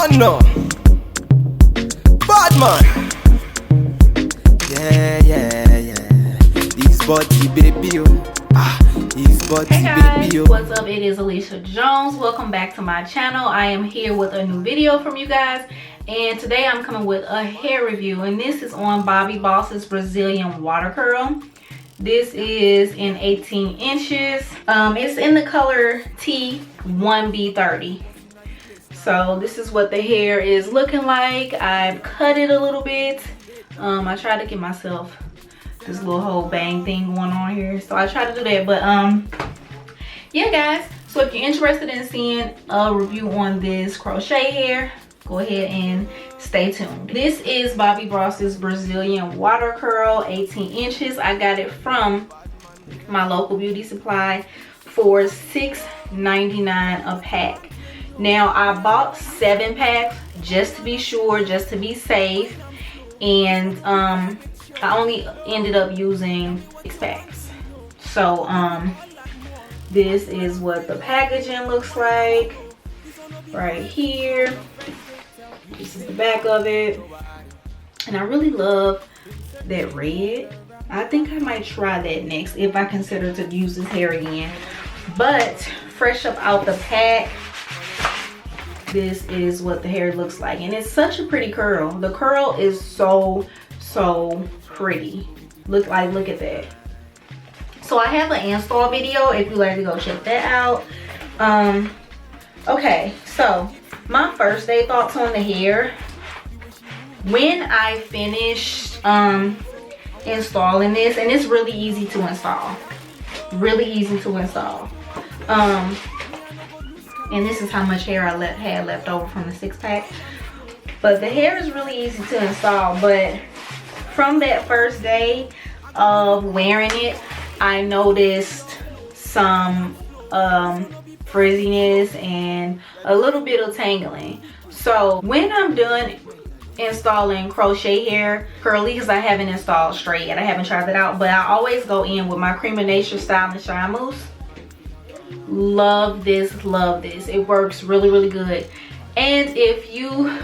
on no. Bad man. Yeah. This body baby, oh. This body hey guys, baby, oh. what's up? It is Alicia Jones. Welcome back to my channel. I am here with a new video from you guys, and today I'm coming with a hair review, and this is on Bobbi Boss's Brazilian water curl. This is in 18 inches. It's in the color T1B30. So this is what the hair is looking like. I've cut it a little bit. I tried to get myself this little whole bang thing going on here, so I tried to do that. But yeah guys, so if you're interested in seeing a review on this crochet hair, go ahead and stay tuned. This is Bobbi Boss's Brazilian water curl, 18 inches. I got it from my local beauty supply for $6.99 a pack. Now I bought 7 packs just to be sure, just to be safe, and I only ended up using 6 packs. So this is what the packaging looks like right here. This is the back of it, and I really love that red. I think I might try that next if I consider to use this hair again. But fresh up out the pack, this is what the hair looks like, and it's such a pretty curl. The curl is so pretty. Look at that. So I have an install video if you'd like to go check that out. Okay, so my first day thoughts on the hair. When I finished installing this, and it's really easy to install, and this is how much hair I had left over from the 6-pack. But the hair is really easy to install. But from that first day of wearing it, I noticed some frizziness and a little bit of tangling. So when I'm done installing crochet hair curly, because I haven't installed straight yet, I haven't tried that out, but I always go in with my Cream of Nature Style and Shine Mousse. Love this. It works really good. And if you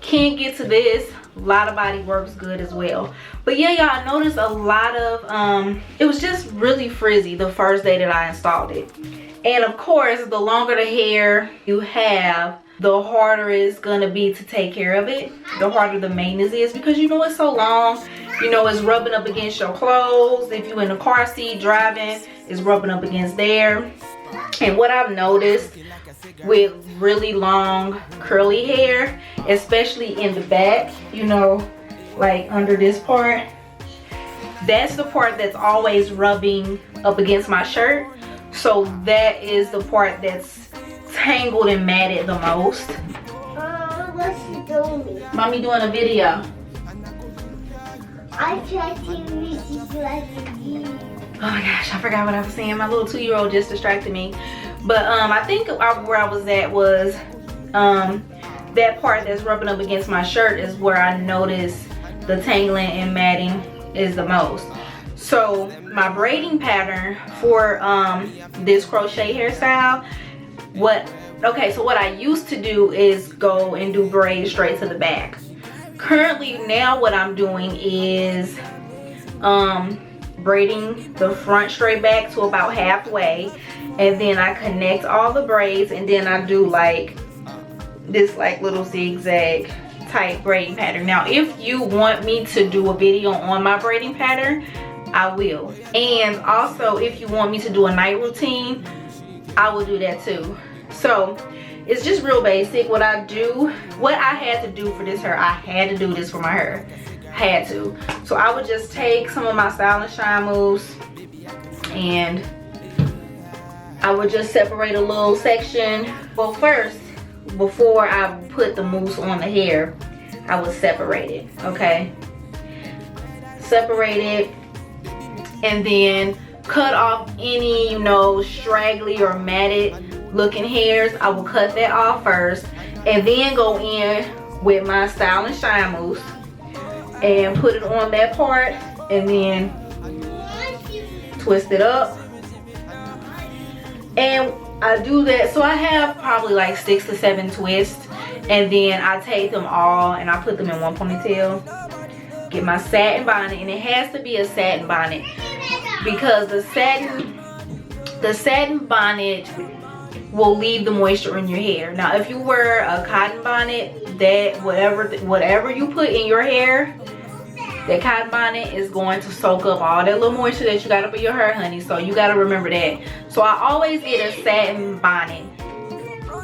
can't get to this, a lot of body works good as well. But yeah, y'all, I noticed a lot of it was just really frizzy the first day that I installed it. And of course, the longer the hair you have, the harder it's gonna be to take care of it, the harder the maintenance is, because you know it's so long. You know, it's rubbing up against your clothes. If you're in a car seat driving, it's rubbing up against there. And what I've noticed with really long curly hair, especially in the back, you know, like under this part, that's the part that's always rubbing up against my shirt. So that is the part that's tangled and matted the most. What's she doing? Mommy doing a video. I tried to reach it like you. Oh my gosh, I forgot what I was saying. My little 2-year-old just distracted me. But I think where I was at was that part that's rubbing up against my shirt is where I noticed the tangling and matting is the most. So my braiding pattern for this crochet hairstyle, what I used to do is go and do braids straight to the back. Currently now what I'm doing is braiding the front straight back to about halfway, and then I connect all the braids, and then I do like this like little zigzag type braiding pattern. Now if you want me to do a video on my braiding pattern, I will. And also if you want me to do a night routine, I will do that too. So it's just real basic. What I had to do for this hair, I had to do this for my hair. Had to. So I would just take some of my Style and Shine mousse, and I would just separate a little section. Well, first, before I put the mousse on the hair, I would separate it, okay? Separate it, and then cut off any, you know, straggly or matted looking hairs. I will cut that off first, and then go in with my Style and Shine mousse and put it on that part, and then twist it up. And I do that, so I have probably like 6 to 7 twists, and then I take them all and I put them in one ponytail. Get my satin bonnet, and it has to be a satin bonnet because the satin bonnet will leave the moisture in your hair. Now if you wear a cotton bonnet, that whatever you put in your hair, that cotton bonnet is going to soak up all that little moisture that you got up in your hair, honey. So you got to remember that. So I always get a satin bonnet,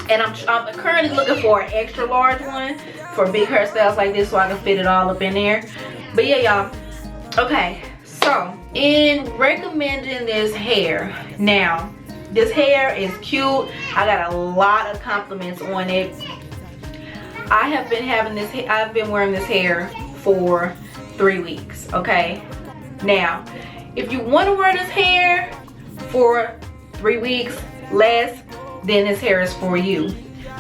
and I'm currently looking for an extra large one for big hairstyles like this, so I can fit it all up in there. But yeah, y'all. Okay, so in recommending this hair, now this hair is cute. I got a lot of compliments on it. I have been having this. I've been wearing this hair for 3 weeks. Okay, now if you want to wear this hair for 3 weeks less, then this hair is for you,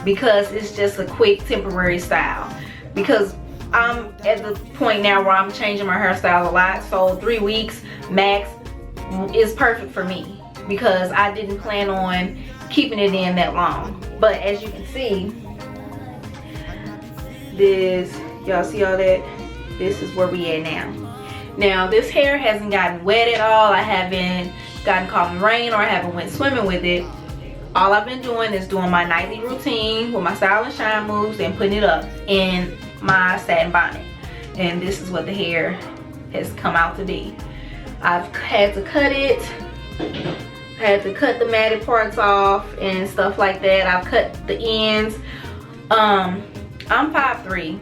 because it's just a quick temporary style. Because I'm at the point now where I'm changing my hairstyle a lot, so 3 weeks max is perfect for me, because I didn't plan on keeping it in that long. But as you can see, this, y'all see all that? This is where we at now. Now this hair hasn't gotten wet at all. I haven't gotten caught in the rain, or I haven't went swimming with it. All I've been doing is doing my nightly routine with my style and shine moves and putting it up in my satin bonnet. And this is what the hair has come out to be. I've had to cut it. I had to cut the matted parts off and stuff like that. I've cut the ends. I'm 5'3".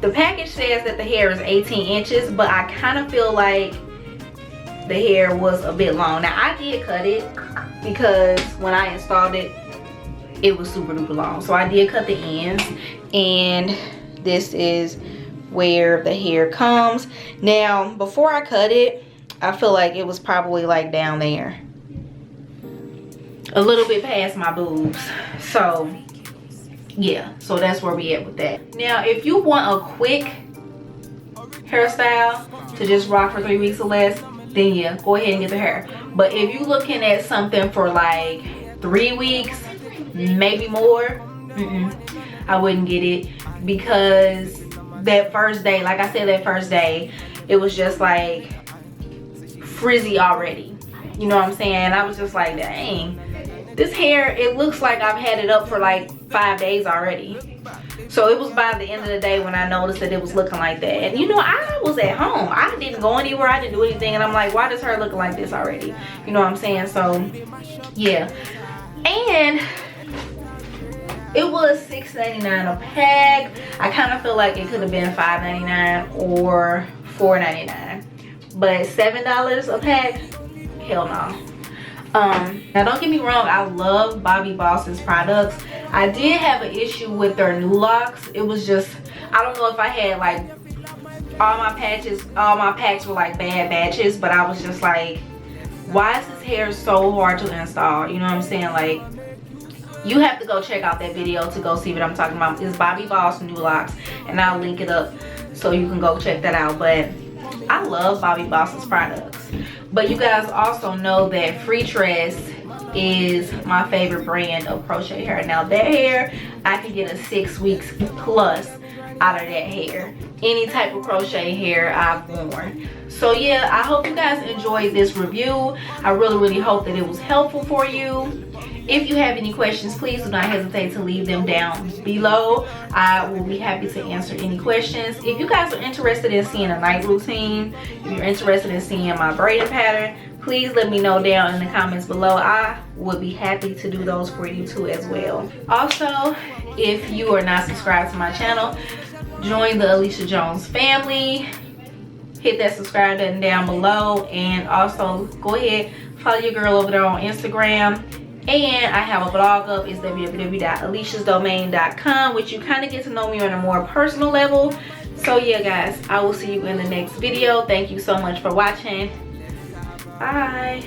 The package says that the hair is 18 inches, but I kind of feel like the hair was a bit long. Now I did cut it because when I installed it, it was super duper long. So I did cut the ends, and this is where the hair comes. Now before I cut it, I feel like it was probably like down there, a little bit past my boobs. So yeah, so that's where we at with that. Now if you want a quick hairstyle to just rock for 3 weeks or less, then yeah, go ahead and get the hair. But if you're looking at something for like 3 weeks, maybe more, I wouldn't get it, because that first day, like I said, that first day, it was just like frizzy already. You know what I'm saying? I was just like, dang, this hair, it looks like I've had it up for like 5 days already. So it was by the end of the day when I noticed that it was looking like that. And you know, I was at home. I didn't go anywhere. I didn't do anything. And I'm like, why does her look like this already? You know what I'm saying? So yeah. And it was $6.99 a pack. I kind of feel like it could have been $5.99 or $4.99. But $7 a pack? Hell no. Now don't get me wrong, I love Bobbi Boss's products. I did have an issue with their new locks. It was just, I don't know if I had like all my packs were like bad batches, but I was just like, why is this hair so hard to install? You know what I'm saying? Like, you have to go check out that video to go see what I'm talking about. It's Bobbi Boss new locks, and I'll link it up so you can go check that out. But I love Bobbi Boss's products. But you guys also know that Freetress is my favorite brand of crochet hair. Now that hair, I can get a 6 weeks plus out of that hair. Any type of crochet hair I've worn. So yeah, I hope you guys enjoyed this review. I really hope that it was helpful for you. If you have any questions, please do not hesitate to leave them down below. I will be happy to answer any questions. If you guys are interested in seeing a night routine, if you're interested in seeing my braiding pattern, please let me know down in the comments below. I would be happy to do those for you too as well. Also, if you are not subscribed to my channel, join the Alicia Jones family. Hit that subscribe button down below, and also go ahead, follow your girl over there on Instagram. And I have a blog up. It's www.aliciasdomain.com, which you kind of get to know me on a more personal level. So yeah guys, I will see you in the next video. Thank you so much for watching. Bye.